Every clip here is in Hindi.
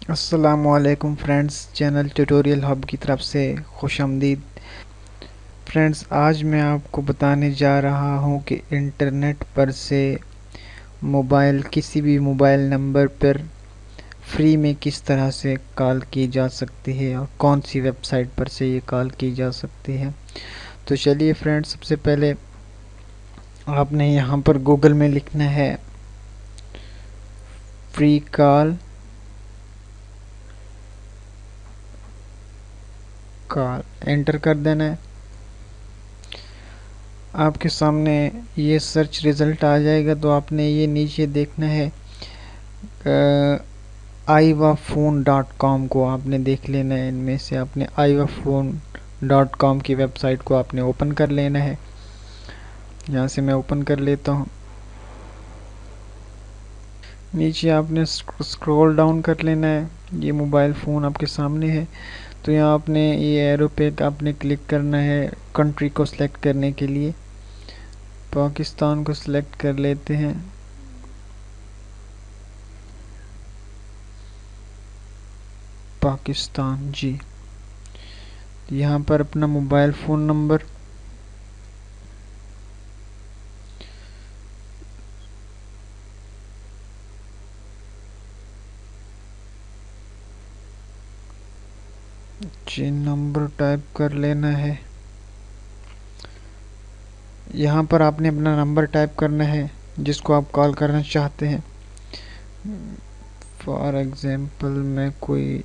अस्सलामुअलैकुम फ्रेंड्स, चैनल ट्यूटोरियल हब की तरफ से खुशामदीद। फ्रेंड्स, आज मैं आपको बताने जा रहा हूं कि इंटरनेट पर से किसी भी मोबाइल नंबर पर फ्री में किस तरह से कॉल की जा सकती है और कौन सी वेबसाइट पर से ये कॉल की जा सकती है। तो चलिए फ्रेंड्स, सबसे पहले आपने यहाँ पर गूगल में लिखना है फ्री कॉल कॉल, एंटर कर देना है। आपके सामने ये सर्च रिज़ल्ट आ जाएगा, तो आपने ये नीचे देखना है ivaphone.com को आपने देख लेना है। इनमें से आपने ivaphone.com की वेबसाइट को आपने ओपन कर लेना है। यहाँ से मैं ओपन कर लेता हूँ। नीचे आपने स्क्रॉल डाउन कर लेना है। ये मोबाइल फ़ोन आपके सामने है, तो यहाँ आपने ये एरो पे आपने क्लिक करना है कंट्री को सिलेक्ट करने के लिए। पाकिस्तान को सिलेक्ट कर लेते हैं। पाकिस्तान जी। यहाँ पर अपना मोबाइल फ़ोन नंबर जी नंबर टाइप कर लेना है। यहाँ पर आपने अपना नंबर टाइप करना है जिसको आप कॉल करना चाहते हैं। फॉर एग्जांपल मैं कोई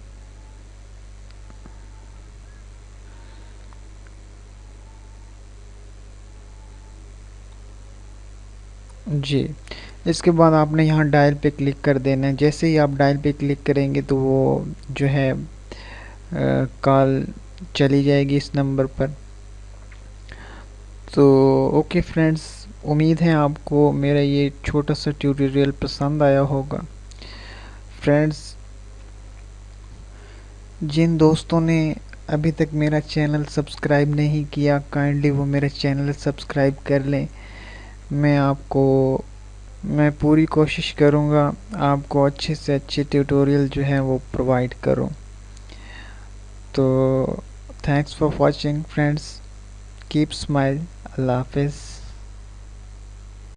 जी। इसके बाद आपने यहाँ डायल पे क्लिक कर देना है। जैसे ही आप डायल पे क्लिक करेंगे तो वो जो है कॉल चली जाएगी इस नंबर पर। तो ओके फ्रेंड्स, उम्मीद है आपको मेरा ये छोटा सा ट्यूटोरियल पसंद आया होगा। फ्रेंड्स, जिन दोस्तों ने अभी तक मेरा चैनल सब्सक्राइब नहीं किया, काइंडली वो मेरा चैनल सब्सक्राइब कर लें। मैं पूरी कोशिश करूँगा आपको अच्छे से अच्छे ट्यूटोरियल जो है वो प्रोवाइड करूँ। तो thanks for watching friends, keep smile, अल्लाह हाफिज़।